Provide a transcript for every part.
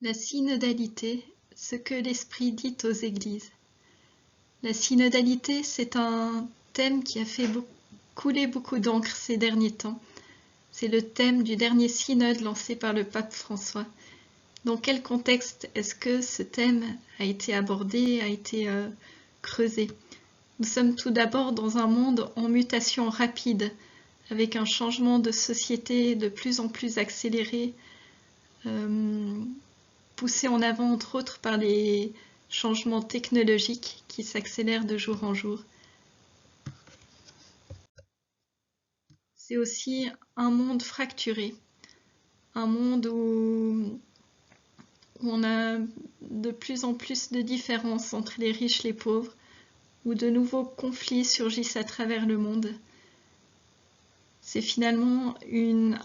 La synodalité, ce que l'Esprit dit aux Églises. La synodalité, c'est un thème qui a fait couler beaucoup d'encre ces derniers temps. C'est le thème du dernier synode lancé par le pape François. Dans quel contexte est-ce que ce thème a été abordé, a été creusé? Nous sommes tout d'abord dans un monde en mutation rapide, avec un changement de société de plus en plus accéléré, poussé en avant entre autres par les changements technologiques qui s'accélèrent de jour en jour. C'est aussi un monde fracturé, un monde où on a de plus en plus de différences entre les riches et les pauvres, où de nouveaux conflits surgissent à travers le monde. C'est finalement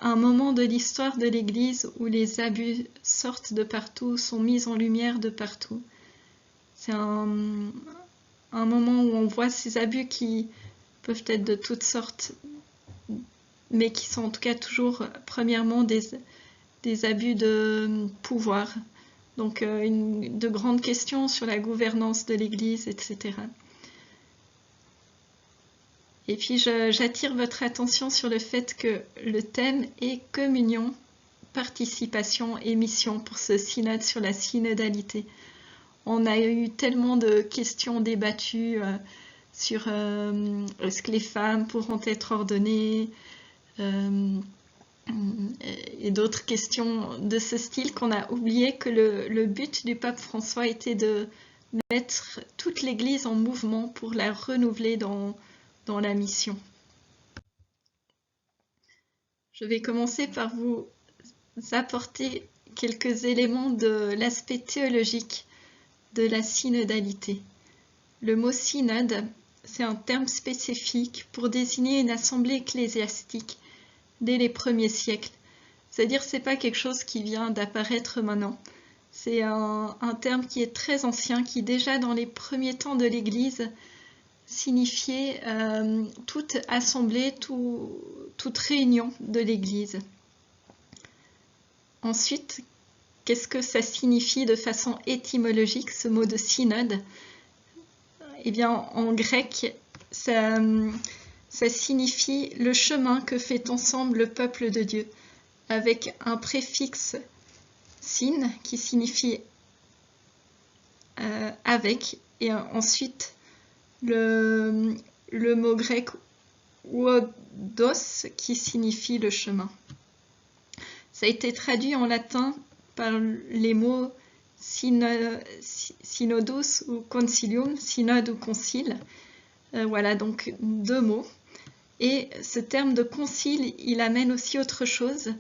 un moment de l'histoire de l'Église où les abus sortent de partout, sont mis en lumière de partout. C'est un moment où on voit ces abus qui peuvent être de toutes sortes, mais qui sont en tout cas toujours, premièrement, des abus de pouvoir. Donc, de grandes questions sur la gouvernance de l'Église, etc. Et puis, j'attire votre attention sur le fait que le thème est communion, participation et mission pour ce synode sur la synodalité. On a eu tellement de questions débattues sur est-ce que les femmes pourront être ordonnées et d'autres questions de ce style qu'on a oublié que le but du pape François était de mettre toute l'Église en mouvement pour la renouveler dans la mission. Je vais commencer par vous apporter quelques éléments de l'aspect théologique de la synodalité. Le mot synode, c'est un terme spécifique pour désigner une assemblée ecclésiastique dès les premiers siècles. C'est-à-dire que ce n'est pas quelque chose qui vient d'apparaître maintenant. C'est un terme qui est très ancien, qui déjà dans les premiers temps de l'Église signifiait toute assemblée, toute réunion de l'Église. Ensuite, qu'est-ce que ça signifie de façon étymologique, ce mot de synode? Eh bien, en grec, ça signifie le chemin que fait ensemble le peuple de Dieu, avec un préfixe syn qui signifie avec, et ensuite le mot grec ouodos qui signifie le chemin. Ça a été traduit en latin par les mots synodus ou concilium, synode ou concile. Voilà, donc deux mots. Et ce terme de concile, il amène aussi autre chose,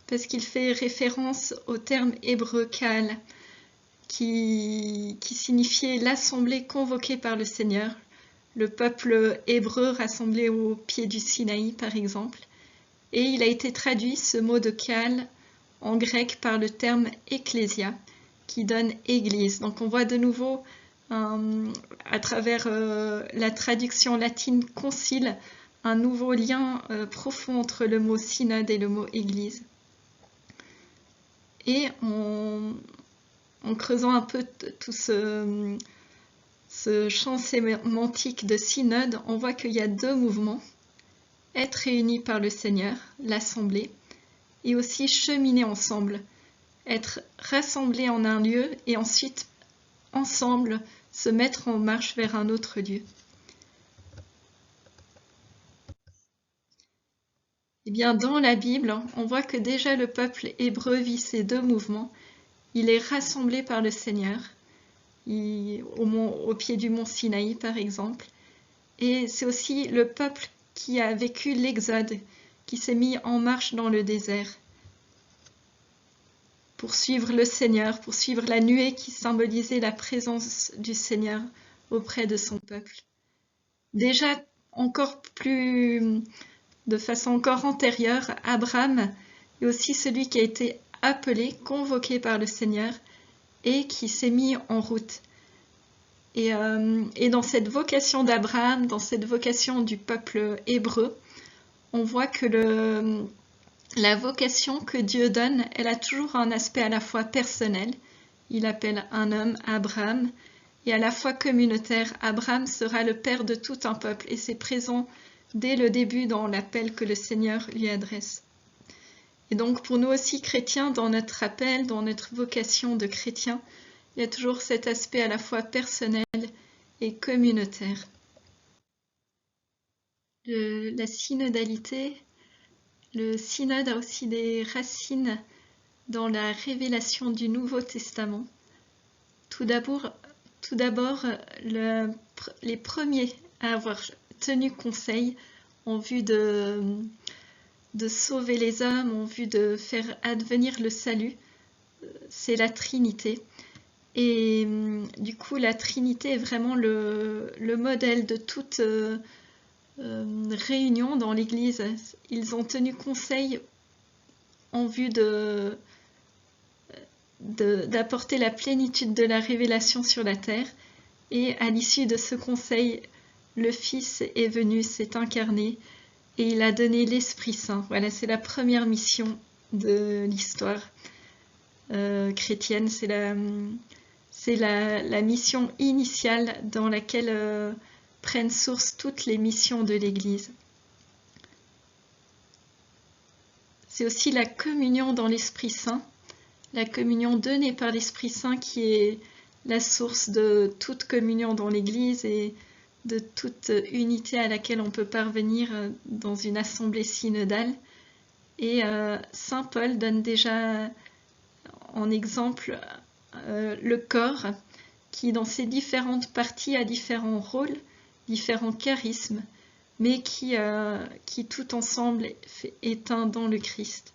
parce qu'il fait référence au terme hébreu kal, qui signifiait l'assemblée convoquée par le Seigneur, le peuple hébreu rassemblé au pied du Sinaï, par exemple. Et il a été traduit, ce mot de kal, en grec par le terme ecclésia, qui donne église. Donc on voit de nouveau, à travers la traduction latine concile, un nouveau lien profond entre le mot synode et le mot église. Et en creusant un peu tout ce champ sémantique de synode, on voit qu'il y a deux mouvements: être réunis par le Seigneur, l'assemblée, et aussi cheminer ensemble, être rassemblés en un lieu et ensuite ensemble se mettre en marche vers un autre lieu. Eh bien, dans la Bible, on voit que déjà le peuple hébreu vit ces deux mouvements. Il est rassemblé par le Seigneur, au pied du mont Sinaï par exemple, et c'est aussi le peuple qui a vécu l'exode, qui s'est mis en marche dans le désert pour suivre le Seigneur, pour suivre la nuée qui symbolisait la présence du Seigneur auprès de son peuple. Déjà encore plus, de façon encore antérieure, Abraham est aussi celui qui a été appelé, convoqué par le Seigneur et qui s'est mis en route. Et dans cette vocation d'Abraham, dans cette vocation du peuple hébreu, on voit que la vocation que Dieu donne, elle a toujours un aspect à la fois personnel, il appelle un homme, Abraham, et à la fois communautaire. Abraham sera le père de tout un peuple, et c'est présent dès le début dans l'appel que le Seigneur lui adresse. Et donc pour nous aussi chrétiens, dans notre appel, dans notre vocation de chrétien, il y a toujours cet aspect à la fois personnel et communautaire. La synodalité, le synode a aussi des racines dans la révélation du Nouveau Testament. Tout d'abord, les premiers à avoir tenu conseil en vue de sauver les hommes, en vue de faire advenir le salut, c'est la Trinité. Et du coup, la Trinité est vraiment le modèle de toute réunion dans l'Église. Ils ont tenu conseil en vue d'apporter la plénitude de la révélation sur la terre. Et à l'issue de ce conseil, le Fils est venu, s'est incarné, et il a donné l'Esprit Saint. Voilà, c'est la première mission de l'histoire chrétienne. C'est la mission initiale dans laquelle prennent source toutes les missions de l'Église. C'est aussi la communion dans l'Esprit Saint, la communion donnée par l'Esprit Saint qui est la source de toute communion dans l'Église et de toute unité à laquelle on peut parvenir dans une assemblée synodale. Et Saint Paul donne déjà en exemple le corps qui, dans ses différentes parties, a différents rôles, différents charismes, mais qui tout ensemble est un dans le Christ.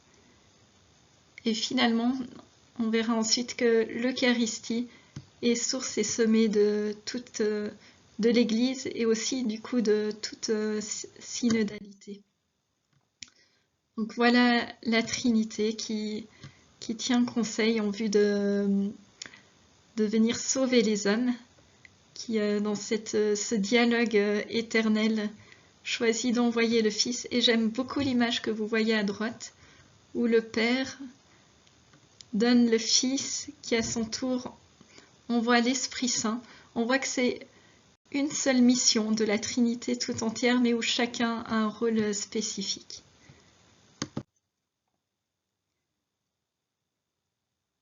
Et finalement, on verra ensuite que l'Eucharistie est source et sommet de l'Église et aussi du coup de toute synodalité. Donc voilà la Trinité qui tient conseil en vue de venir sauver les hommes, qui dans ce dialogue éternel choisit d'envoyer le Fils. Et j'aime beaucoup l'image que vous voyez à droite, où le Père donne le Fils qui à son tour envoie l'Esprit Saint. On voit que c'est une seule mission de la Trinité tout entière, mais où chacun a un rôle spécifique.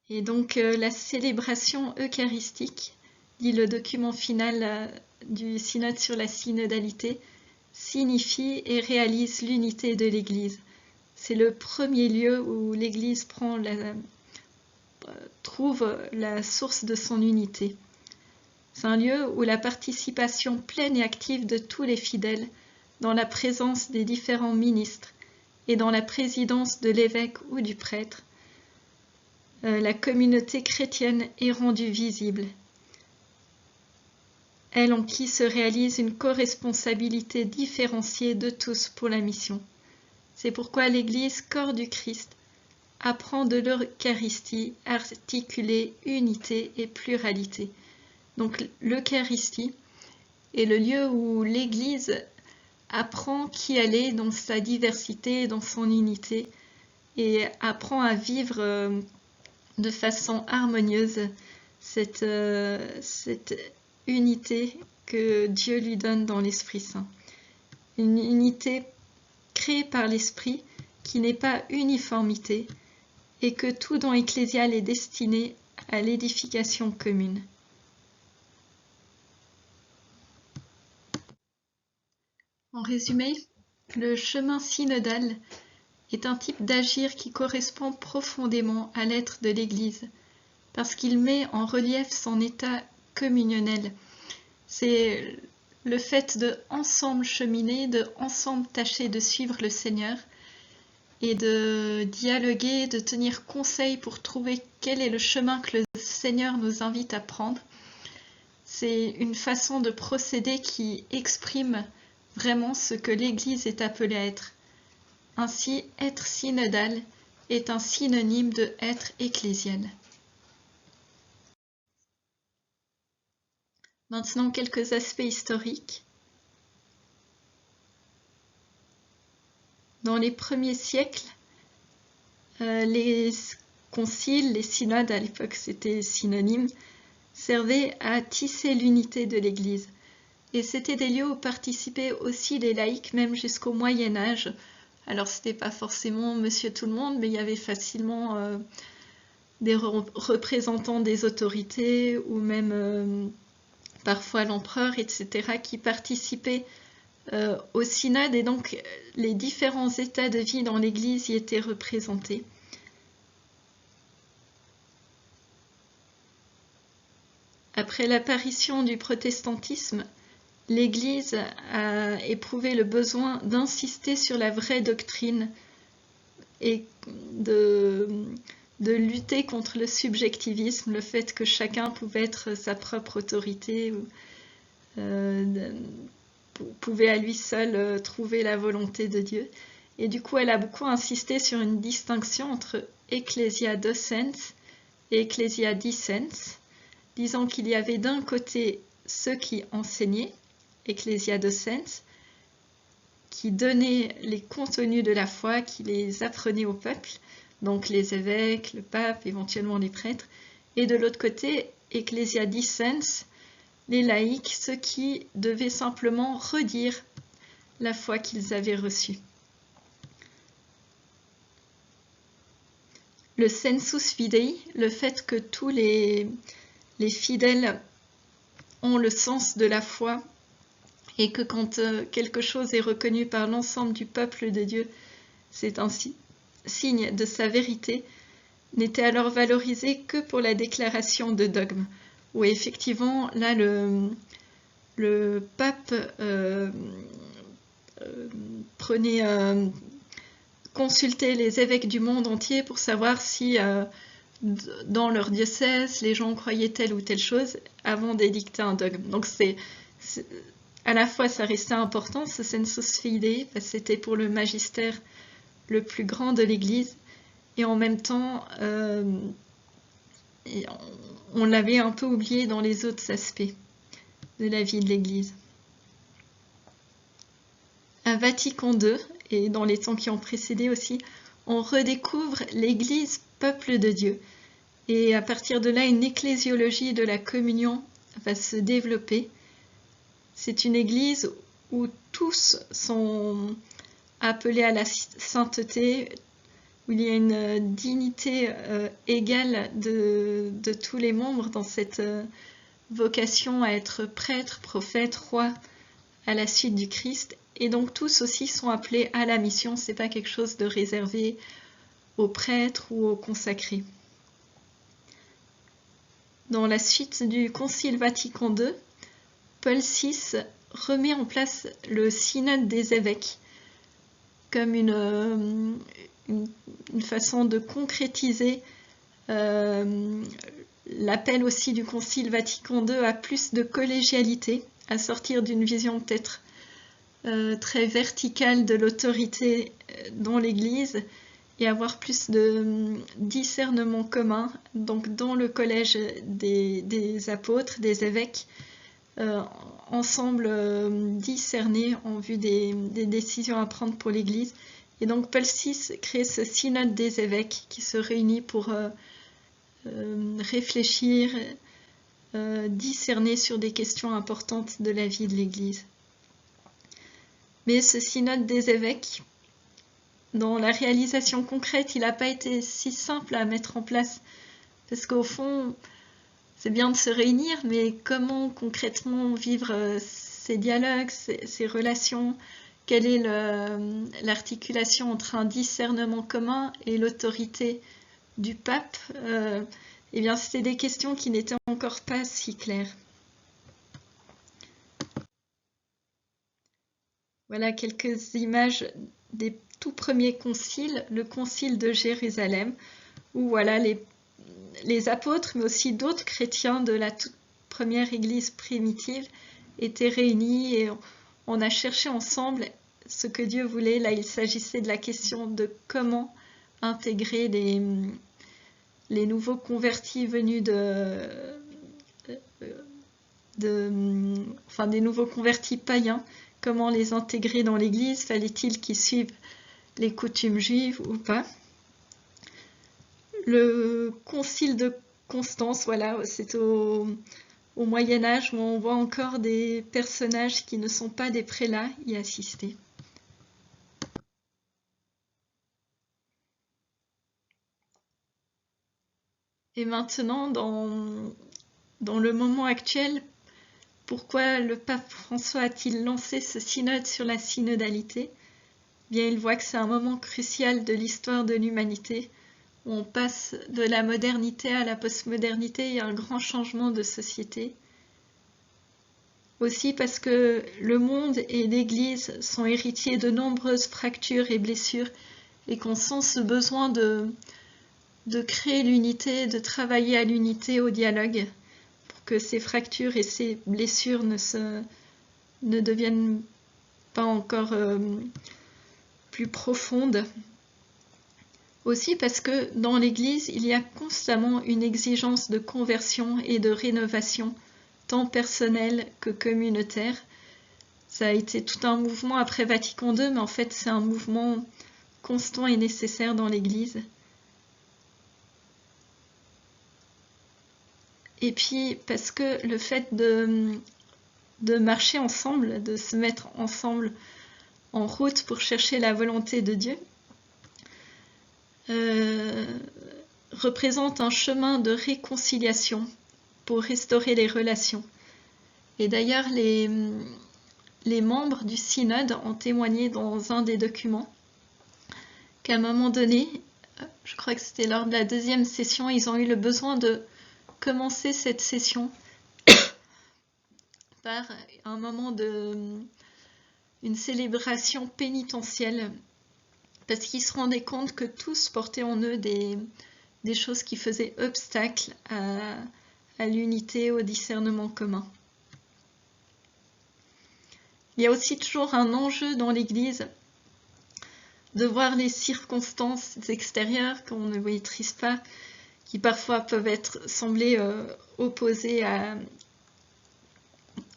Et donc la célébration eucharistique, dit le document final du synode sur la synodalité, signifie et réalise l'unité de l'Église. C'est le premier lieu où l'Église trouve la source de son unité. C'est un lieu où la participation pleine et active de tous les fidèles, dans la présence des différents ministres et dans la présidence de l'évêque ou du prêtre, la communauté chrétienne est rendue visible. Elle en qui se réalise une co-responsabilité différenciée de tous pour la mission. C'est pourquoi l'Église, corps du Christ, apprend de l'Eucharistie articuler unité et pluralité. Donc l'Eucharistie est le lieu où l'Église apprend qui elle est dans sa diversité, dans son unité, et apprend à vivre de façon harmonieuse cette unité que Dieu lui donne dans l'Esprit Saint. Une unité créée par l'Esprit qui n'est pas uniformité et que tout don ecclésial est destiné à l'édification commune. En résumé, le chemin synodal est un type d'agir qui correspond profondément à l'être de l'Église, parce qu'il met en relief son état communionnel. C'est le fait de ensemble cheminer, de ensemble tâcher de suivre le Seigneur et de dialoguer, de tenir conseil pour trouver quel est le chemin que le Seigneur nous invite à prendre. C'est une façon de procéder qui exprime vraiment ce que l'Église est appelée à être. Ainsi, être synodal est un synonyme de être ecclésial. Maintenant, quelques aspects historiques. Dans les premiers siècles, les conciles, les synodes, à l'époque c'était synonyme, servaient à tisser l'unité de l'Église. Et c'était des lieux où participaient aussi les laïcs, même jusqu'au Moyen-Âge. Alors c'était pas forcément monsieur tout le monde, mais il y avait facilement des représentants des autorités ou même parfois l'empereur, etc., qui participaient au synode, et donc les différents états de vie dans l'Église y étaient représentés. Après l'apparition du protestantisme, l'Église a éprouvé le besoin d'insister sur la vraie doctrine et de lutter contre le subjectivisme, le fait que chacun pouvait être sa propre autorité, pouvait à lui seul trouver la volonté de Dieu. Et du coup, elle a beaucoup insisté sur une distinction entre Ecclesia Docens et Ecclesia Dissens, disant qu'il y avait d'un côté ceux qui enseignaient, Ecclesia Docens, qui donnaient les contenus de la foi, qui les apprenaient au peuple, donc les évêques, le pape, éventuellement les prêtres, et de l'autre côté, Ecclesia Dissens, les laïcs, ceux qui devaient simplement redire la foi qu'ils avaient reçue. Le sensus fidei, le fait que tous les fidèles ont le sens de la foi et que quand quelque chose est reconnu par l'ensemble du peuple de Dieu, c'est un signe de sa vérité, n'était alors valorisé que pour la déclaration de dogme, où effectivement, là, le pape consultait les évêques du monde entier pour savoir si dans leur diocèse, les gens croyaient telle ou telle chose avant d'édicter un dogme. Donc à la fois, ça restait important, ce sensus fidei, parce que c'était pour le magistère le plus grand de l'Église, et en même temps, on l'avait un peu oublié dans les autres aspects de la vie de l'Église. À Vatican II, et dans les temps qui ont précédé aussi, on redécouvre l'Église peuple de Dieu. Et à partir de là, une ecclésiologie de la communion va se développer. C'est une Église où tous sont appelés à la sainteté, où il y a une dignité égale de tous les membres dans cette vocation à être prêtre, prophète, roi à la suite du Christ. Et donc tous aussi sont appelés à la mission, c'est pas quelque chose de réservé aux prêtres ou aux consacrés. Dans la suite du Concile Vatican II, Paul VI remet en place le synode des évêques comme une façon de concrétiser l'appel aussi du Concile Vatican II à plus de collégialité, à sortir d'une vision peut-être très verticale de l'autorité dans l'Église et avoir plus de discernement commun, donc dans le collège des apôtres, des évêques, ensemble discerner en vue des décisions à prendre pour l'Église. Et donc Paul VI crée ce synode des évêques qui se réunit pour réfléchir, discerner sur des questions importantes de la vie de l'Église. Mais ce synode des évêques, dans la réalisation concrète, il n'a pas été si simple à mettre en place, parce qu'au fond, c'est bien de se réunir, mais comment concrètement vivre ces dialogues, ces relations? Quelle est l'articulation entre un discernement commun et l'autorité du pape? Eh bien, c'était des questions qui n'étaient encore pas si claires. Voilà quelques images des tout premiers conciles, le concile de Jérusalem, où voilà les apôtres, mais aussi d'autres chrétiens de la toute première église primitive étaient réunis et on a cherché ensemble ce que Dieu voulait. Là, il s'agissait de la question de comment intégrer les nouveaux convertis venus des nouveaux convertis païens, comment les intégrer dans l'Église, fallait-il qu'ils suivent les coutumes juives ou pas? le concile de Constance, voilà, c'est au Moyen-Âge où on voit encore des personnages qui ne sont pas des prélats y assister. Et maintenant, dans le moment actuel, pourquoi le pape François a-t-il lancé ce synode sur la synodalité? Bien, il voit que c'est un moment crucial de l'histoire de l'humanité, où on passe de la modernité à la postmodernité, il y a un grand changement de société. Aussi parce que le monde et l'Église sont héritiers de nombreuses fractures et blessures, et qu'on sent ce besoin de créer l'unité, de travailler à l'unité, au dialogue, pour que ces fractures et ces blessures ne deviennent pas encore plus profondes. Aussi parce que dans l'Église, il y a constamment une exigence de conversion et de rénovation, tant personnelle que communautaire. Ça a été tout un mouvement après Vatican II, mais en fait c'est un mouvement constant et nécessaire dans l'Église. Et puis parce que le fait de marcher ensemble, de se mettre ensemble en route pour chercher la volonté de Dieu, représente un chemin de réconciliation pour restaurer les relations. Et d'ailleurs, les membres du synode ont témoigné dans un des documents qu'à un moment donné, je crois que c'était lors de la deuxième session, ils ont eu le besoin de commencer cette session par un moment une célébration pénitentielle, parce qu'ils se rendaient compte que tous portaient en eux des choses qui faisaient obstacle à l'unité, au discernement commun. Il y a aussi toujours un enjeu dans l'Église de voir les circonstances extérieures qu'on ne maîtrise pas, qui parfois peuvent sembler opposées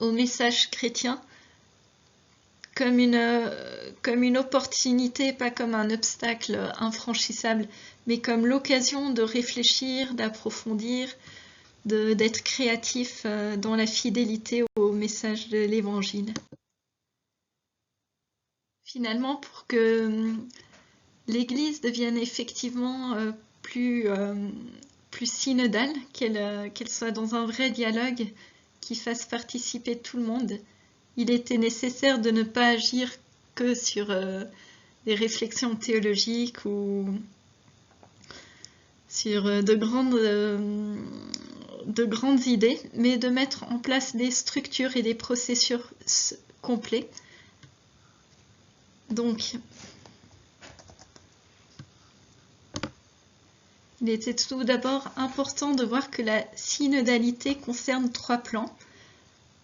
au message chrétien, comme une opportunité, pas comme un obstacle infranchissable, mais comme l'occasion de réfléchir, d'approfondir, d'être créatif dans la fidélité au message de l'Évangile. Finalement, pour que l'Église devienne effectivement plus synodale, qu'elle soit dans un vrai dialogue qui fasse participer tout le monde, il était nécessaire de ne pas agir que sur des réflexions théologiques ou sur de grandes idées, mais de mettre en place des structures et des processus complets. Donc, il était tout d'abord important de voir que la synodalité concerne 3 plans,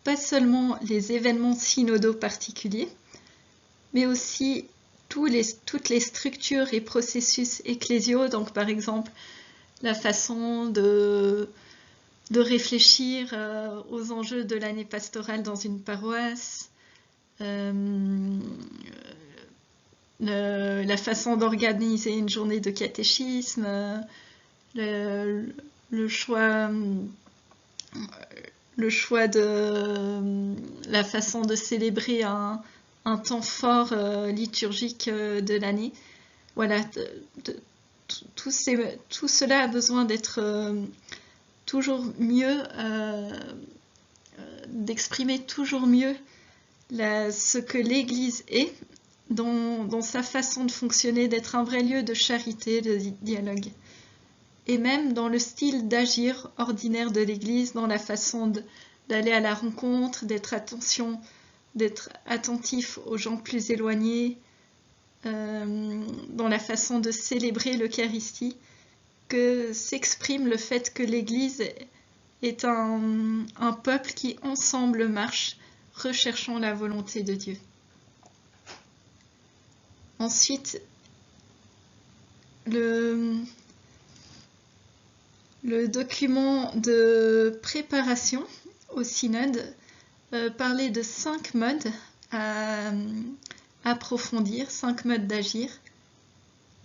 pas seulement les événements synodaux particuliers, mais aussi toutes les structures et processus ecclésiaux, donc par exemple la façon de réfléchir aux enjeux de l'année pastorale dans une paroisse, la façon d'organiser une journée de catéchisme, le choix de la façon de célébrer un temps fort liturgique de l'année. Voilà, tout cela a besoin d'être toujours mieux, d'exprimer toujours mieux ce que l'Église est dans sa façon de fonctionner, d'être un vrai lieu de charité, de dialogue. Et même dans le style d'agir ordinaire de l'Église, dans la façon d'aller à la rencontre, d'être attentif aux gens plus éloignés, dans la façon de célébrer l'Eucharistie, que s'exprime le fait que l'Église est un peuple qui ensemble marche, recherchant la volonté de Dieu. Ensuite, le document de préparation au synode parlait de 5 modes à approfondir, 5 modes d'agir.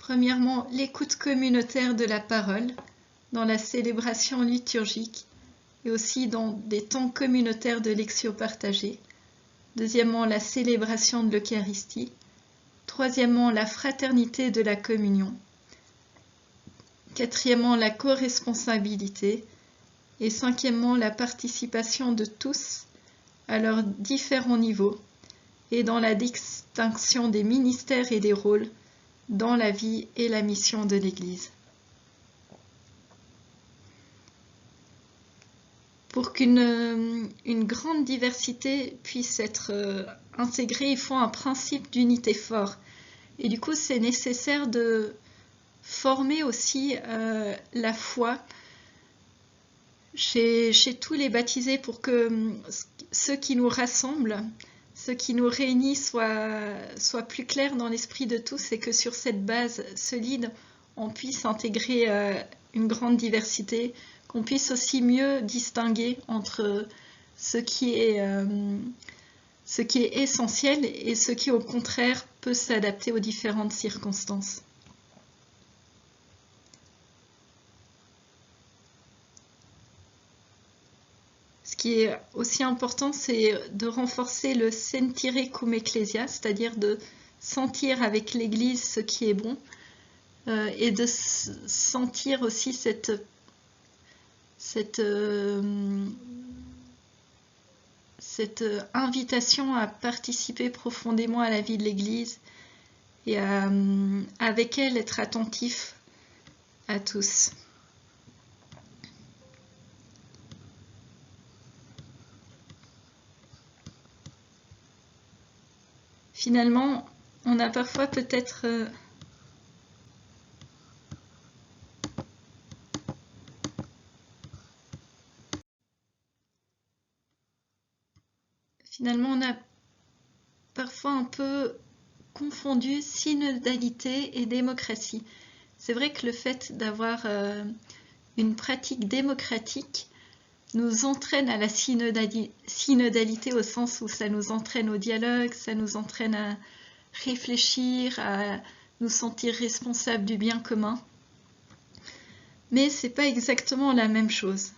Premièrement, l'écoute communautaire de la parole dans la célébration liturgique et aussi dans des temps communautaires de lectio partagée. Deuxièmement, la célébration de l'Eucharistie. Troisièmement, la fraternité de la communion. Quatrièmement, la co-responsabilité. Et cinquièmement, la participation de tous à leurs différents niveaux et dans la distinction des ministères et des rôles dans la vie et la mission de l'Église. Pour qu'une grande diversité puisse être intégrée, il faut un principe d'unité fort. Et du coup, c'est nécessaire de former aussi la foi chez tous les baptisés pour que ce qui nous rassemble, ce qui nous réunit soit plus clair dans l'esprit de tous et que sur cette base solide, on puisse intégrer une grande diversité, qu'on puisse aussi mieux distinguer entre ce qui est essentiel et ce qui au contraire peut s'adapter aux différentes circonstances. Ce qui est aussi important, c'est de renforcer le sentire cum ecclesia, c'est-à-dire de sentir avec l'Église ce qui est bon et de sentir aussi cette invitation à participer profondément à la vie de l'Église et avec elle être attentif à tous. Finalement, on a parfois peut-être un peu confondu synodalité et démocratie. C'est vrai que le fait d'avoir une pratique démocratique nous entraîne à la synodalité au sens où ça nous entraîne au dialogue, ça nous entraîne à réfléchir, à nous sentir responsables du bien commun. Mais c'est pas exactement la même chose.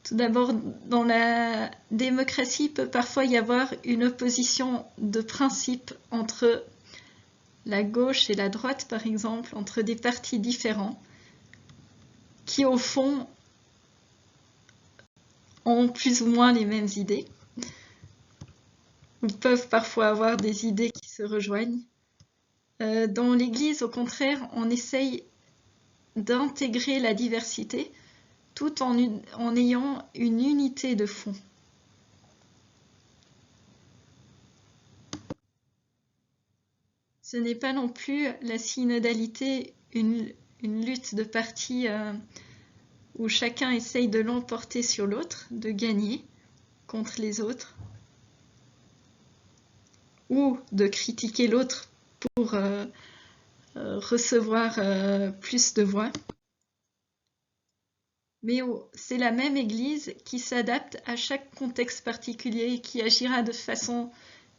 Tout d'abord, dans la démocratie, il peut parfois y avoir une opposition de principe entre la gauche et la droite, par exemple, entre des partis différents, qui au fond ont plus ou moins les mêmes idées, ou peuvent parfois avoir des idées qui se rejoignent. Dans l'Église, au contraire, on essaye d'intégrer la diversité tout en ayant une unité de fond. Ce n'est pas non plus la synodalité une lutte de partis où chacun essaye de l'emporter sur l'autre, de gagner contre les autres, ou de critiquer l'autre pour recevoir plus de voix. Mais c'est la même Église qui s'adapte à chaque contexte particulier et qui agira de façon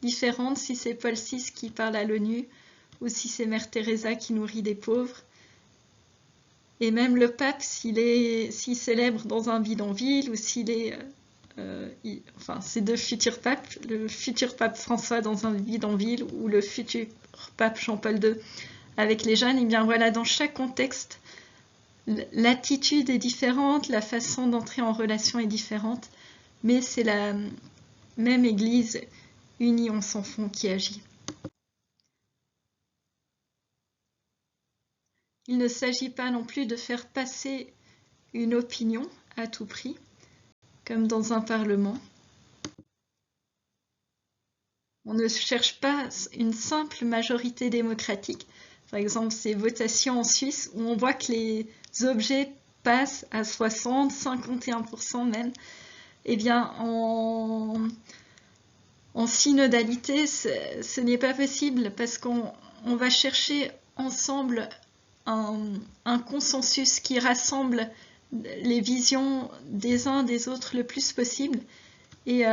différente si c'est Paul VI qui parle à l'ONU ou si c'est Mère Teresa qui nourrit des pauvres. Et même le pape, s'il célèbre dans un bidonville ou s'il est... ces deux futurs papes, le futur pape François dans un bidonville ou le futur pape Jean-Paul II avec les jeunes, et bien voilà, dans chaque contexte, l'attitude est différente, la façon d'entrer en relation est différente, mais c'est la même Église unie en son fond qui agit. Il ne s'agit pas non plus de faire passer une opinion à tout prix, comme dans un parlement. On ne cherche pas une simple majorité démocratique. Par exemple, ces votations en Suisse où on voit que les objets passent à 60, 51% même. Eh bien, en synodalité, ce n'est pas possible parce qu'on va chercher ensemble un consensus qui rassemble les visions des uns des autres le plus possible et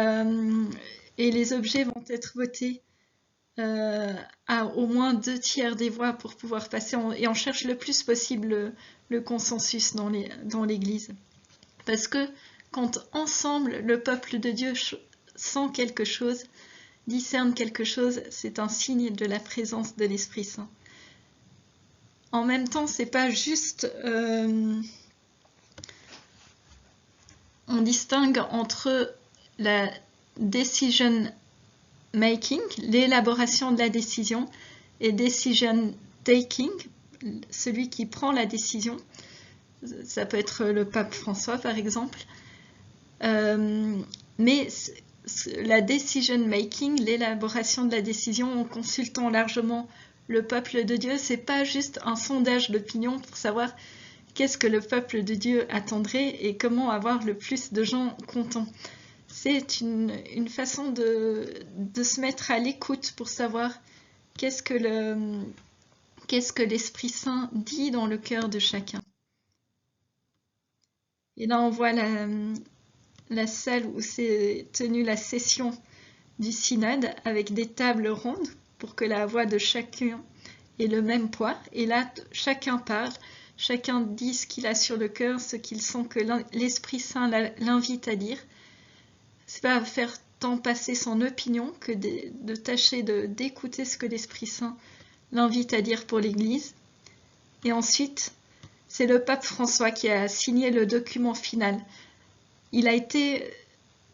les objets vont être votés à au moins 2/3 des voix pour pouvoir passer, et on cherche le plus possible le consensus dans l'Église. Parce que quand ensemble le peuple de Dieu sent quelque chose, discerne quelque chose, c'est un signe de la présence de l'Esprit Saint. En même temps, c'est pas juste... on distingue entre la decision making, l'élaboration de la décision, et decision taking, celui qui prend la décision. Ça peut être le pape François, par exemple. Mais la decision making, l'élaboration de la décision en consultant largement le peuple de Dieu, c'est pas juste un sondage d'opinion pour savoir qu'est-ce que le peuple de Dieu attendrait et comment avoir le plus de gens contents. C'est une façon de se mettre à l'écoute pour savoir qu'est-ce que l'Esprit Saint dit dans le cœur de chacun. Et là, on voit la salle où s'est tenue la session du synode avec des tables rondes pour que la voix de chacun ait le même poids. Et là, chacun parle, chacun dit ce qu'il a sur le cœur, ce qu'il sent que l'Esprit Saint l'invite à dire. C'est pas faire tant passer son opinion que de tâcher d'écouter ce que l'Esprit Saint l'invite à dire pour l'Église. Et ensuite, c'est le pape François qui a signé le document final. Il a été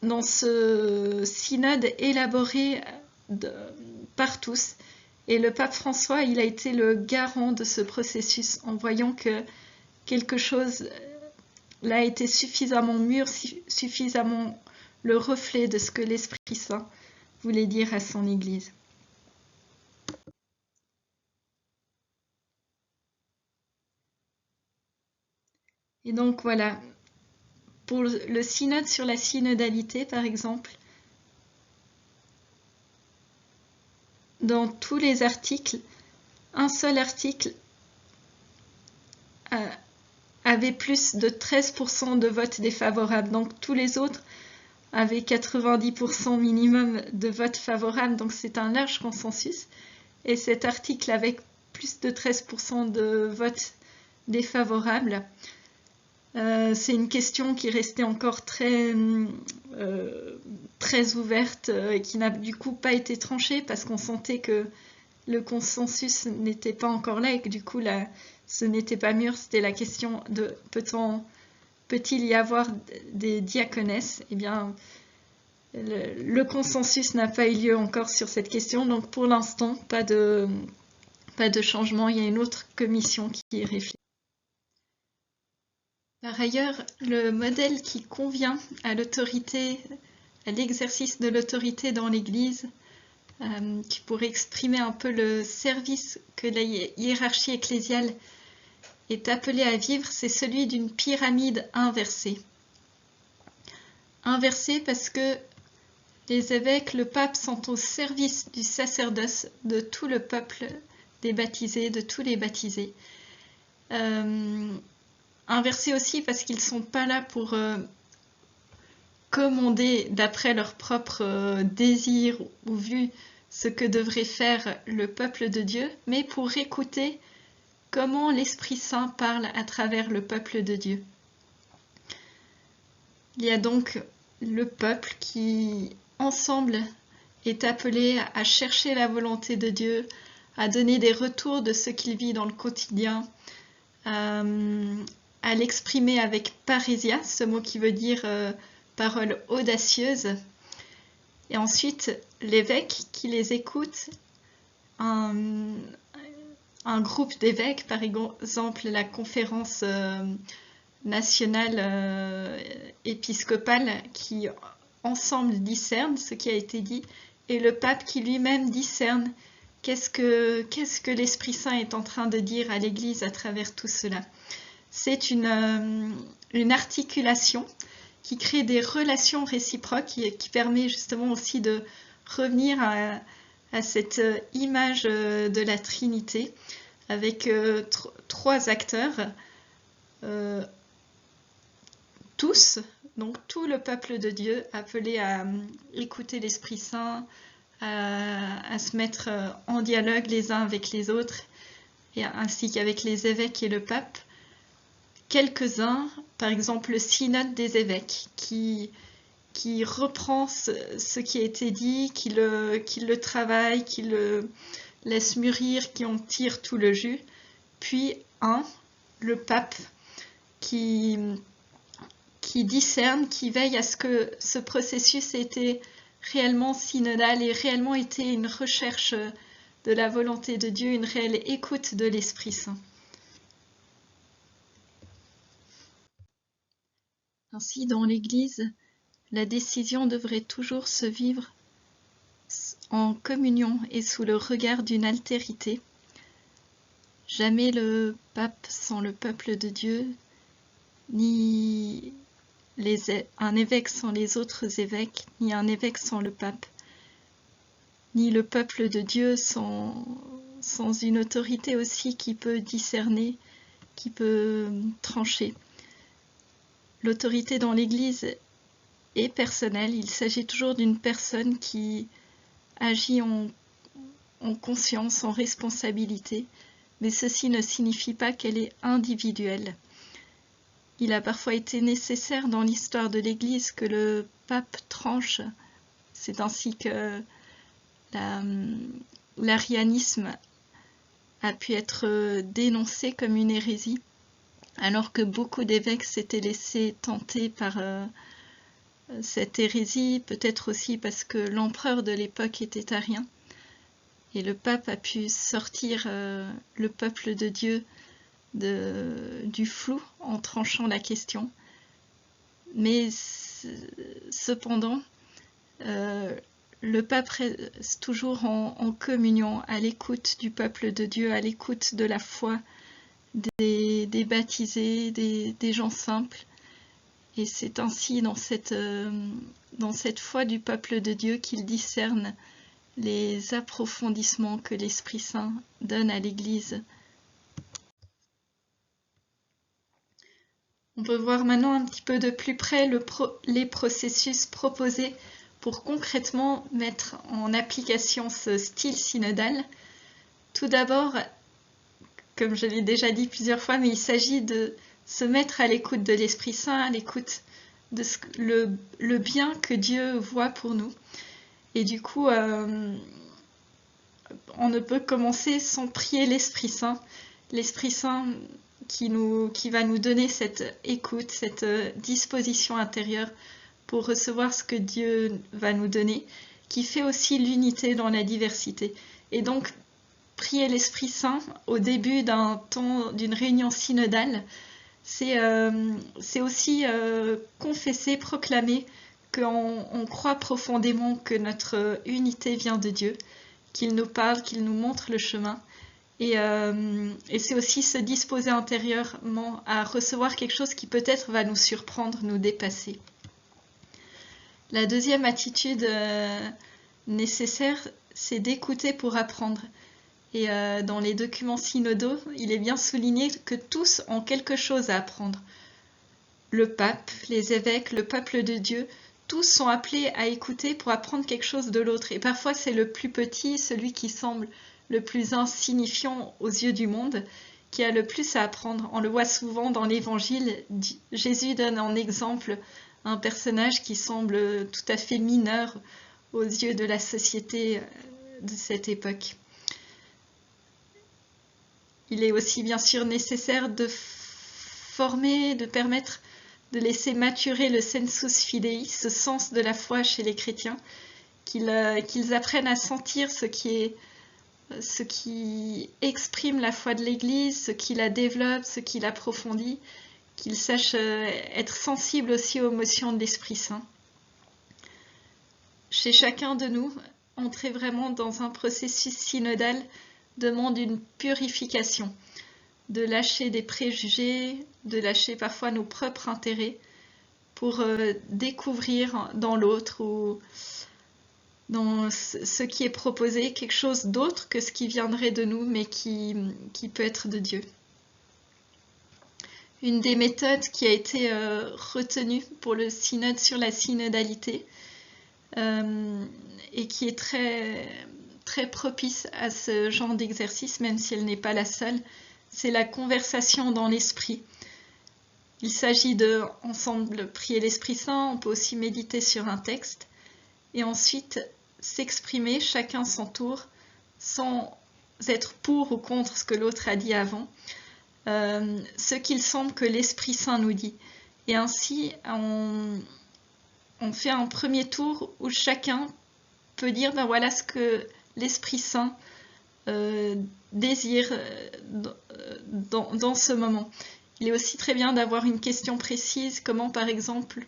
dans ce synode élaboré par tous. Et le pape François, il a été le garant de ce processus en voyant que quelque chose a été suffisamment mûr, suffisamment le reflet de ce que l'Esprit Saint voulait dire à son Église. Et donc voilà, pour le synode sur la synodalité, par exemple, dans tous les articles, un seul article avait plus de 13% de votes défavorables. Donc tous les autres avaient 90% minimum de votes favorables. Donc c'est un large consensus. Et cet article avec plus de 13% de votes défavorables, c'est une question qui restait encore très ouverte et qui n'a du coup pas été tranchée parce qu'on sentait que le consensus n'était pas encore là et que du coup ce n'était pas mûr. C'était la question de peut-il y avoir des diaconesses? Eh bien, le consensus n'a pas eu lieu encore sur cette question, donc pour l'instant, pas de changement. Il y a une autre commission qui réfléchit. Par ailleurs, le modèle qui convient à l'autorité, à l'exercice de l'autorité dans l'Église, qui pourrait exprimer un peu le service que la hiérarchie ecclésiale est appelée à vivre, c'est celui d'une pyramide inversée. Inversée parce que les évêques, le pape sont au service du sacerdoce de tout le peuple des baptisés, de tous les baptisés. Inversés aussi parce qu'ils ne sont pas là pour commander d'après leur propre désir ou vue ce que devrait faire le peuple de Dieu, mais pour écouter comment l'Esprit Saint parle à travers le peuple de Dieu. Il y a donc le peuple qui, ensemble, est appelé à chercher la volonté de Dieu, à donner des retours de ce qu'il vit dans le quotidien, à l'exprimer avec parésia, ce mot qui veut dire parole audacieuse. Et ensuite, l'évêque qui les écoute, un groupe d'évêques, par exemple la conférence nationale épiscopale, qui ensemble discerne ce qui a été dit, et le pape qui lui-même discerne qu'est-ce que l'Esprit Saint est en train de dire à l'Église à travers tout cela. C'est une articulation qui crée des relations réciproques et qui permet justement aussi de revenir à cette image de la Trinité avec trois acteurs, tous, donc tout le peuple de Dieu appelé à écouter l'Esprit Saint, à se mettre en dialogue les uns avec les autres, et ainsi qu'avec les évêques et le pape. Quelques-uns, par exemple le synode des évêques, qui reprend ce qui a été dit, qui le travaille, qui le laisse mûrir, qui en tire tout le jus. Puis le pape, qui discerne, qui veille à ce que ce processus ait été réellement synodal et réellement été une recherche de la volonté de Dieu, une réelle écoute de l'Esprit Saint. Ainsi, dans l'Église, la décision devrait toujours se vivre en communion et sous le regard d'une altérité. Jamais le pape sans le peuple de Dieu, ni un évêque sans les autres évêques, ni un évêque sans le pape, ni le peuple de Dieu sans une autorité aussi qui peut discerner, qui peut trancher. L'autorité dans l'Église est personnelle, il s'agit toujours d'une personne qui agit en conscience, en responsabilité, mais ceci ne signifie pas qu'elle est individuelle. Il a parfois été nécessaire dans l'histoire de l'Église que le pape tranche. C'est ainsi que l'arianisme a pu être dénoncé comme une hérésie, alors que beaucoup d'évêques s'étaient laissés tenter par cette hérésie, peut-être aussi parce que l'empereur de l'époque était arien. Et le pape a pu sortir le peuple de Dieu du flou en tranchant la question. Mais cependant, le pape reste toujours en communion, à l'écoute du peuple de Dieu, à l'écoute de la foi des baptisés, des gens simples. Et c'est ainsi dans cette foi du peuple de Dieu qu'il discerne les approfondissements que l'Esprit Saint donne à l'Église. On peut voir maintenant un petit peu de plus près les processus proposés pour concrètement mettre en application ce style synodal. Tout d'abord, comme je l'ai déjà dit plusieurs fois, mais il s'agit de se mettre à l'écoute de l'Esprit Saint, à l'écoute de le bien que Dieu voit pour nous. Et du coup, on ne peut commencer sans prier l'Esprit Saint. L'Esprit Saint qui va nous donner cette écoute, cette disposition intérieure pour recevoir ce que Dieu va nous donner, qui fait aussi l'unité dans la diversité. Et donc, prier l'Esprit Saint au début d'une réunion synodale, c'est aussi confesser, proclamer qu'on croit profondément que notre unité vient de Dieu, qu'il nous parle, qu'il nous montre le chemin. Et c'est aussi se disposer intérieurement à recevoir quelque chose qui peut-être va nous surprendre, nous dépasser. La deuxième attitude nécessaire, c'est d'écouter pour apprendre. Et dans les documents synodaux, il est bien souligné que tous ont quelque chose à apprendre. Le pape, les évêques, le peuple de Dieu, tous sont appelés à écouter pour apprendre quelque chose de l'autre. Et parfois c'est le plus petit, celui qui semble le plus insignifiant aux yeux du monde, qui a le plus à apprendre. On le voit souvent dans l'Évangile. Jésus donne en exemple un personnage qui semble tout à fait mineur aux yeux de la société de cette époque. Il est aussi bien sûr nécessaire de former, de permettre de laisser maturer le sensus fidei, ce sens de la foi chez les chrétiens, qu'ils apprennent à sentir ce qui exprime la foi de l'Église, ce qui la développe, ce qui l'approfondit, qu'ils sachent être sensibles aussi aux motions de l'Esprit Saint. Chez chacun de nous, entrer vraiment dans un processus synodal demande une purification, de lâcher des préjugés, de lâcher parfois nos propres intérêts pour découvrir dans l'autre ou dans ce qui est proposé quelque chose d'autre que ce qui viendrait de nous mais qui peut être de Dieu. Une des méthodes qui a été retenue pour le synode sur la synodalité, et qui est très, très propice à ce genre d'exercice, même si elle n'est pas la seule. C'est la conversation dans l'esprit. Il s'agit de, ensemble, prier l'Esprit Saint, on peut aussi méditer sur un texte, et ensuite s'exprimer chacun son tour, sans être pour ou contre ce que l'autre a dit avant, ce qu'il semble que l'Esprit Saint nous dit. Et ainsi, on fait un premier tour où chacun peut dire, ben voilà ce que l'Esprit Saint désire dans ce moment. Il est aussi très bien d'avoir une question précise, comment par exemple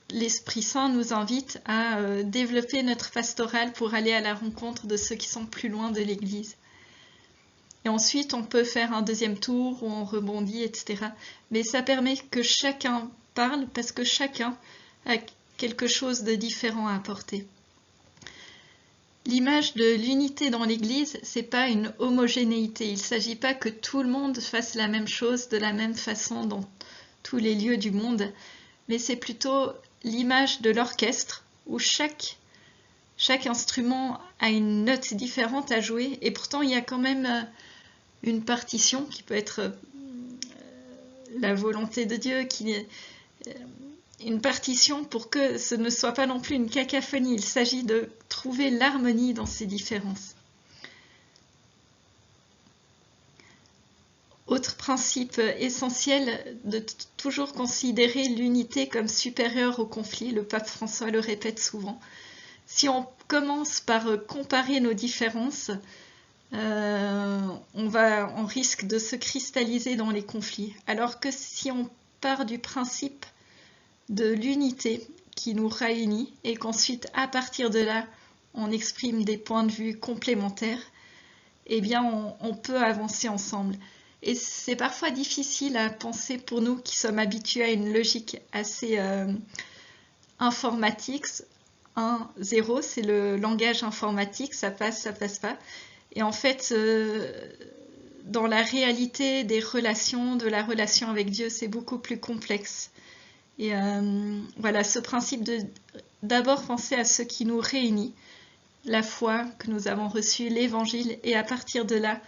l'Esprit Saint nous invite à développer notre pastorale pour aller à la rencontre de ceux qui sont plus loin de l'Église. Et ensuite, on peut faire un deuxième tour où on rebondit, etc. Mais ça permet que chacun parle parce que chacun a quelque chose de différent à apporter. L'image de l'unité dans l'Église, c'est pas une homogénéité. Il ne s'agit pas que tout le monde fasse la même chose de la même façon dans tous les lieux du monde, mais c'est plutôt l'image de l'orchestre où chaque instrument a une note différente à jouer et pourtant il y a quand même une partition qui peut être la volonté de Dieu, une partition pour que ce ne soit pas non plus une cacophonie. Il s'agit de trouver l'harmonie dans ces différences. Autre principe essentiel, de toujours considérer l'unité comme supérieure au conflit. Le pape François le répète souvent. Si on commence par comparer nos différences, on risque de se cristalliser dans les conflits. Alors que si on part du principe de l'unité qui nous réunit et qu'ensuite, à partir de là, on exprime des points de vue complémentaires, eh bien, on peut avancer ensemble. Et c'est parfois difficile à penser pour nous qui sommes habitués à une logique assez informatique. 1, 0, c'est le langage informatique, ça passe pas. Et en fait, dans la réalité des relations, de la relation avec Dieu, c'est beaucoup plus complexe. Et voilà, ce principe de d'abord penser à ce qui nous réunit, la foi que nous avons reçue, l'évangile, et à partir de là,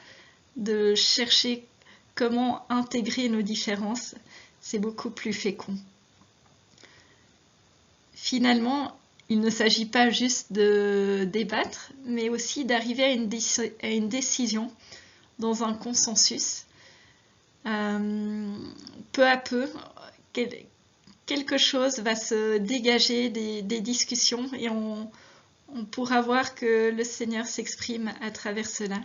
de chercher comment intégrer nos différences, c'est beaucoup plus fécond. Finalement, il ne s'agit pas juste de débattre, mais aussi d'arriver à une décision dans un consensus. Peu à peu, quelque chose va se dégager des discussions et on pourra voir que le Seigneur s'exprime à travers cela.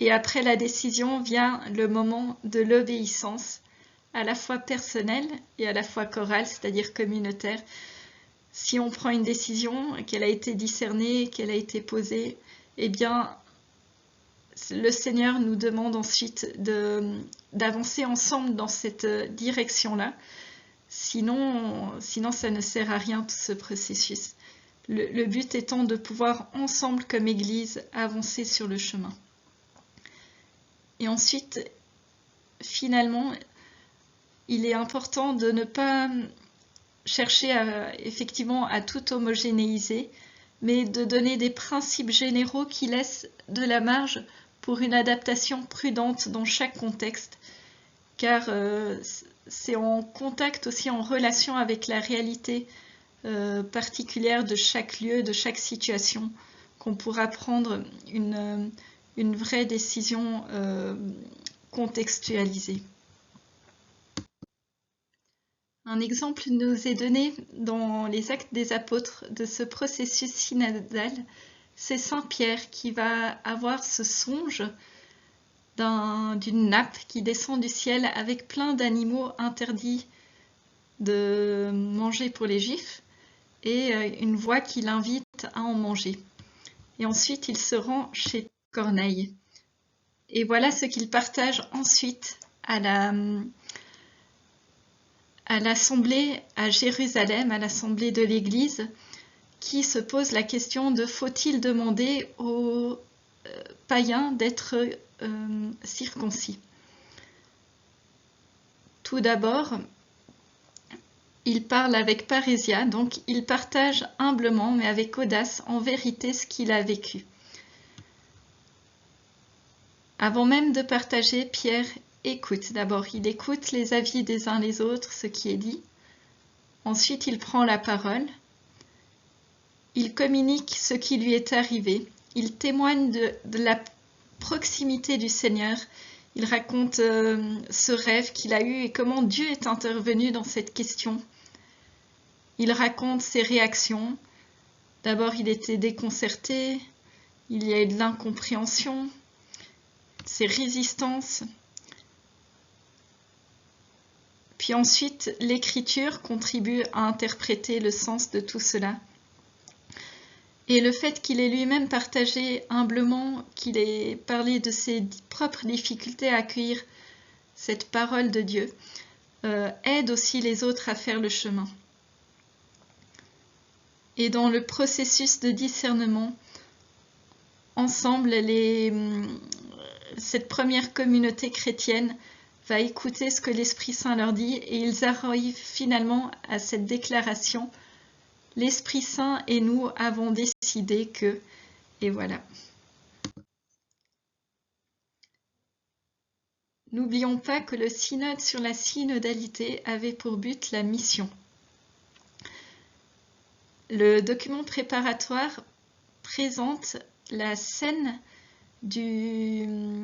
Et après la décision vient le moment de l'obéissance, à la fois personnelle et à la fois chorale, c'est-à-dire communautaire. Si on prend une décision, qu'elle a été discernée, qu'elle a été posée, eh bien, le Seigneur nous demande ensuite d'avancer ensemble dans cette direction-là. Sinon, ça ne sert à rien tout ce processus. Le but étant de pouvoir ensemble comme Église avancer sur le chemin. Et ensuite, finalement, il est important de ne pas chercher effectivement à tout homogénéiser, mais de donner des principes généraux qui laissent de la marge pour une adaptation prudente dans chaque contexte, car c'est en contact aussi, en relation avec la réalité particulière de chaque lieu, de chaque situation, qu'on pourra prendre une vraie décision contextualisée. Un exemple nous est donné dans les Actes des Apôtres de ce processus synodal. C'est Saint Pierre qui va avoir ce songe d'une nappe qui descend du ciel avec plein d'animaux interdits de manger pour les Juifs et une voix qui l'invite à en manger. Et ensuite, il se rend chez Corneille. Et voilà ce qu'il partage ensuite à l'assemblée à Jérusalem, à l'assemblée de l'Église, qui se pose la question de faut-il demander aux païens d'être circoncis. Tout d'abord, il parle avec parésia, donc il partage humblement mais avec audace en vérité ce qu'il a vécu. Avant même de partager, Pierre écoute. D'abord, il écoute les avis des uns les autres, ce qui est dit. Ensuite, il prend la parole. Il communique ce qui lui est arrivé. Il témoigne de la proximité du Seigneur. Il raconte ce rêve qu'il a eu et comment Dieu est intervenu dans cette question. Il raconte ses réactions. D'abord, il était déconcerté. Il y a eu de l'incompréhension, ses résistances. Puis ensuite, l'écriture contribue à interpréter le sens de tout cela. Et le fait qu'il ait lui-même partagé humblement, qu'il ait parlé de ses propres difficultés à accueillir cette parole de Dieu, aide aussi les autres à faire le chemin. Et dans le processus de discernement, ensemble, cette première communauté chrétienne va écouter ce que l'Esprit Saint leur dit et ils arrivent finalement à cette déclaration « L'Esprit Saint et nous avons décidé que… » et voilà. N'oublions pas que le synode sur la synodalité avait pour but la mission. Le document préparatoire présente la scène de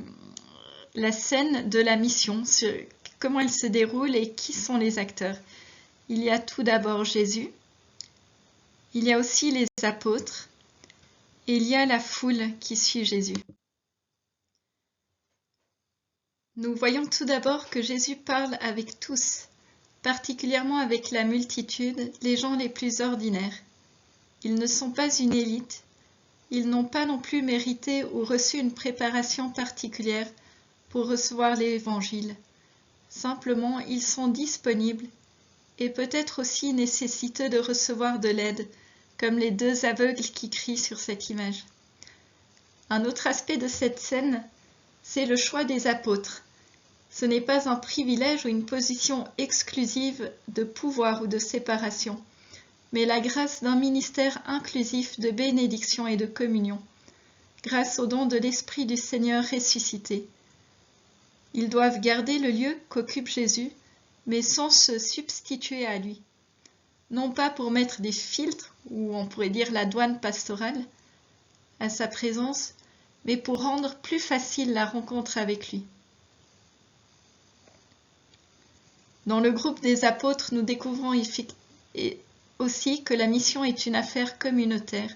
la mission, comment elle se déroule et qui sont les acteurs. Il y a tout d'abord Jésus, il y a aussi les apôtres et il y a la foule qui suit Jésus. Nous voyons tout d'abord que Jésus parle avec tous, particulièrement avec la multitude, les gens les plus ordinaires. Ils ne sont pas une élite, ils n'ont pas non plus mérité ou reçu une préparation particulière pour recevoir l'Évangile. Simplement, ils sont disponibles et peut-être aussi nécessiteux de recevoir de l'aide, comme les deux aveugles qui crient sur cette image. Un autre aspect de cette scène, c'est le choix des apôtres. Ce n'est pas un privilège ou une position exclusive de pouvoir ou de séparation, mais la grâce d'un ministère inclusif de bénédiction et de communion, grâce au don de l'Esprit du Seigneur ressuscité. Ils doivent garder le lieu qu'occupe Jésus, mais sans se substituer à lui. Non pas pour mettre des filtres, ou on pourrait dire la douane pastorale, à sa présence, mais pour rendre plus facile la rencontre avec lui. Dans le groupe des apôtres, nous découvrons aussi que la mission est une affaire communautaire.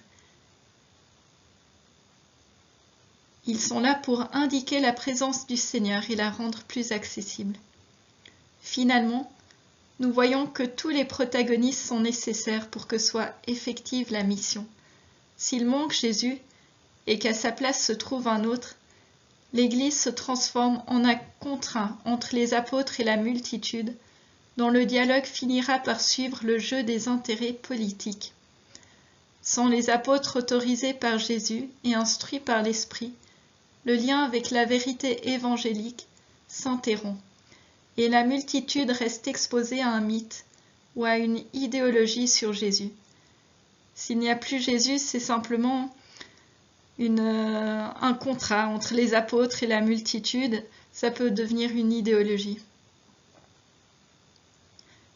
Ils sont là pour indiquer la présence du Seigneur et la rendre plus accessible. Finalement, nous voyons que tous les protagonistes sont nécessaires pour que soit effective la mission. S'il manque Jésus et qu'à sa place se trouve un autre, l'Église se transforme en un contraint entre les apôtres et la multitude, dont le dialogue finira par suivre le jeu des intérêts politiques. Sans les apôtres autorisés par Jésus et instruits par l'Esprit, le lien avec la vérité évangélique s'interrompt, et la multitude reste exposée à un mythe ou à une idéologie sur Jésus. S'il n'y a plus Jésus, c'est simplement un contrat entre les apôtres et la multitude, ça peut devenir une idéologie.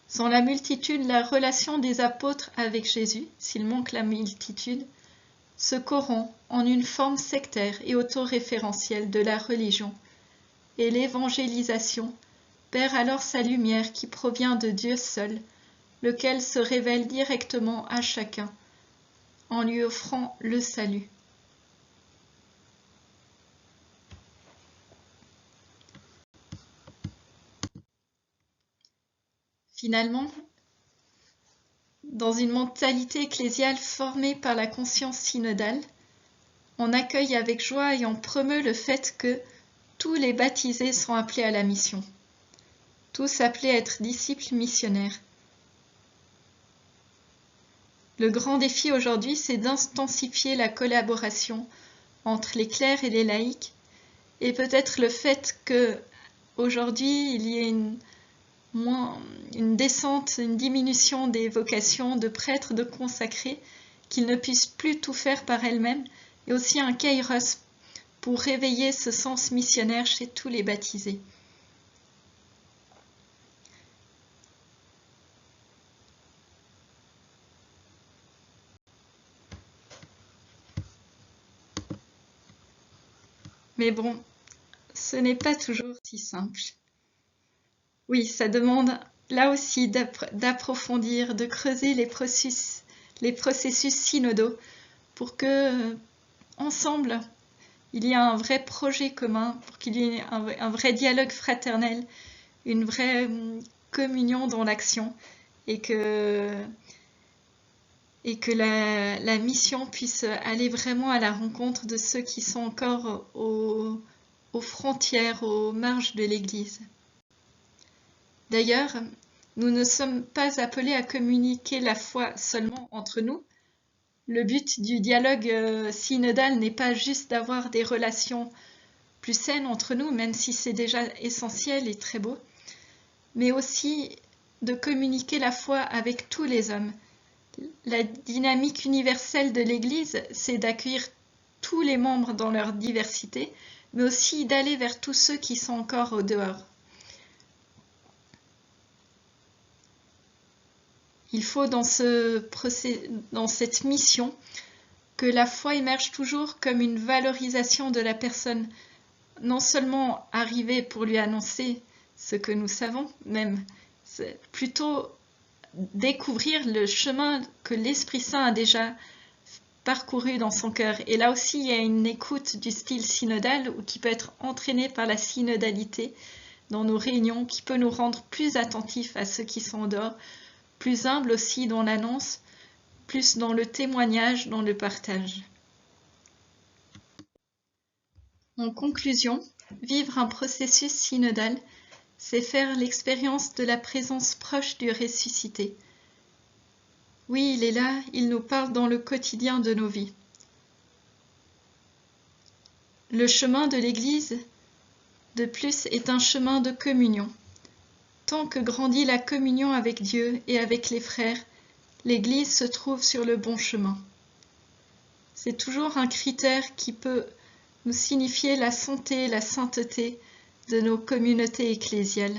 Sans la multitude, la relation des apôtres avec Jésus, s'il manque la multitude, se corrompt en une forme sectaire et autoréférentielle de la religion, et l'évangélisation perd alors sa lumière qui provient de Dieu seul, lequel se révèle directement à chacun, en lui offrant le salut. Finalement, dans une mentalité ecclésiale formée par la conscience synodale, on accueille avec joie et on promeut le fait que tous les baptisés sont appelés à la mission, tous appelés à être disciples missionnaires. Le grand défi aujourd'hui, c'est d'intensifier la collaboration entre les clercs et les laïcs, et peut-être le fait qu'aujourd'hui, il y ait une une descente, une diminution des vocations de prêtres, de consacrés, qu'ils ne puissent plus tout faire par elles-mêmes, et aussi un kairos pour réveiller ce sens missionnaire chez tous les baptisés. Mais bon, ce n'est pas toujours si simple. Oui, ça demande là aussi d'approfondir, de creuser les processus synodaux pour que, ensemble, il y ait un vrai projet commun, pour qu'il y ait un vrai dialogue fraternel, une vraie communion dans l'action, et que la mission puisse aller vraiment à la rencontre de ceux qui sont encore aux frontières, aux marges de l'Église. D'ailleurs, nous ne sommes pas appelés à communiquer la foi seulement entre nous. Le but du dialogue synodal n'est pas juste d'avoir des relations plus saines entre nous, même si c'est déjà essentiel et très beau, mais aussi de communiquer la foi avec tous les hommes. La dynamique universelle de l'Église, c'est d'accueillir tous les membres dans leur diversité, mais aussi d'aller vers tous ceux qui sont encore au dehors. Il faut dans cette mission que la foi émerge toujours comme une valorisation de la personne, non seulement arriver pour lui annoncer ce que nous savons, même plutôt découvrir le chemin que l'Esprit Saint a déjà parcouru dans son cœur. Et là aussi, il y a une écoute du style synodal ou qui peut être entraînée par la synodalité dans nos réunions, qui peut nous rendre plus attentifs à ceux qui sont en dehors, plus humbles aussi dans l'annonce, plus dans le témoignage, dans le partage. En conclusion, vivre un processus synodal, c'est faire l'expérience de la présence proche du ressuscité. Oui, il est là, il nous parle dans le quotidien de nos vies. Le chemin de l'Église, de plus, est un chemin de communion. Tant que grandit la communion avec Dieu et avec les frères, l'Église se trouve sur le bon chemin. C'est toujours un critère qui peut nous signifier la santé, la sainteté de nos communautés ecclésiales.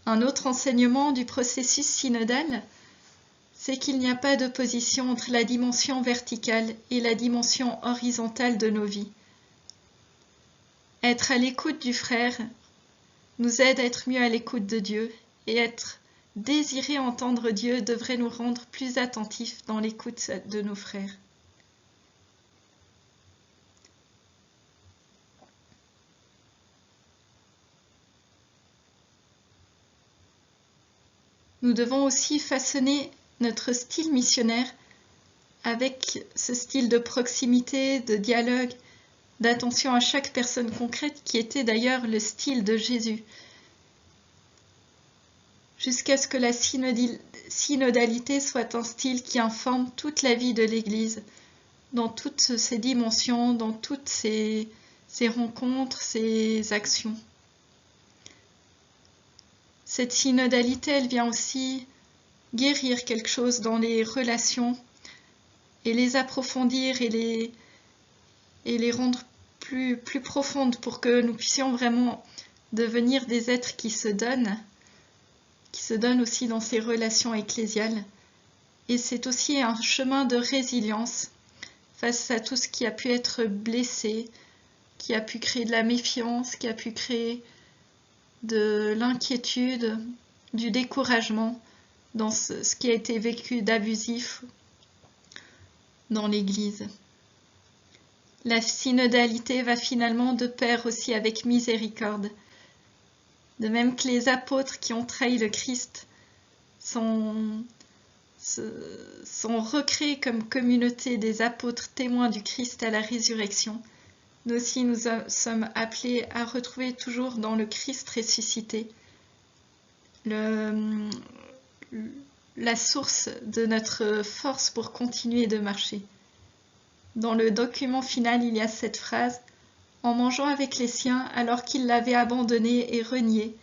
Un autre enseignement du processus synodal, c'est qu'il n'y a pas d'opposition entre la dimension verticale et la dimension horizontale de nos vies. Être à l'écoute du frère nous aide à être mieux à l'écoute de Dieu, et désirer entendre Dieu devrait nous rendre plus attentifs dans l'écoute de nos frères. Nous devons aussi façonner notre style missionnaire avec ce style de proximité, de dialogue, d'attention à chaque personne concrète qui était d'ailleurs le style de Jésus. Jusqu'à ce que la synodalité soit un style qui informe toute la vie de l'Église, dans toutes ses dimensions, dans toutes ses rencontres, ses actions. Cette synodalité, elle vient aussi guérir quelque chose dans les relations et les approfondir et les rendre plus profondes pour que nous puissions vraiment devenir des êtres qui se donnent aussi dans ces relations ecclésiales. Et c'est aussi un chemin de résilience face à tout ce qui a pu être blessé, qui a pu créer de la méfiance, qui a pu créer de l'inquiétude, du découragement dans ce qui a été vécu d'abusif dans l'Église. La synodalité va finalement de pair aussi avec miséricorde. De même que les apôtres qui ont trahi le Christ sont recréés comme communauté des apôtres témoins du Christ à la résurrection, nous aussi nous sommes appelés à retrouver toujours dans le Christ ressuscité la source de notre force pour continuer de marcher. Dans le document final, il y a cette phrase: « En mangeant avec les siens, alors qu'ils l'avaient abandonné et renié,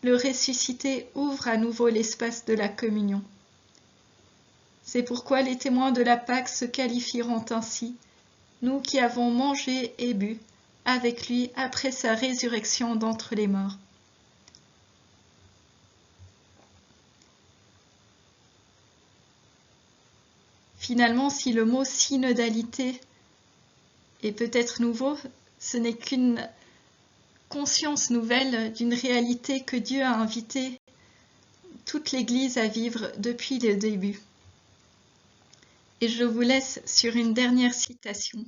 le ressuscité ouvre à nouveau l'espace de la communion. C'est pourquoi les témoins de la Pâque se qualifieront ainsi, nous qui avons mangé et bu avec lui après sa résurrection d'entre les morts. Finalement, si le mot synodalité est peut-être nouveau, ce n'est qu'une conscience nouvelle d'une réalité que Dieu a invité toute l'Église à vivre depuis le début. Et je vous laisse sur une dernière citation.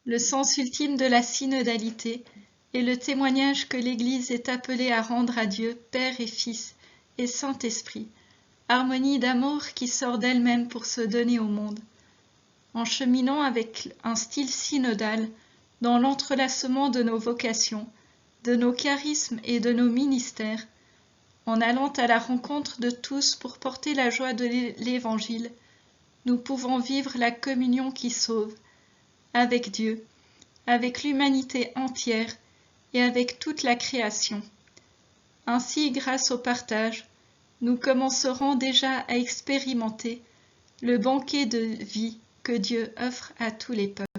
Le sens ultime de la synodalité est le témoignage que l'Église est appelée à rendre à Dieu, Père et Fils et Saint-Esprit, harmonie d'amour qui sort d'elle-même pour se donner au monde. En cheminant avec un style synodal dans l'entrelacement de nos vocations, de nos charismes et de nos ministères, en allant à la rencontre de tous pour porter la joie de l'Évangile, nous pouvons vivre la communion qui sauve, avec Dieu, avec l'humanité entière et avec toute la création. Ainsi, grâce au partage, nous commencerons déjà à expérimenter le banquet de vie que Dieu offre à tous les peuples.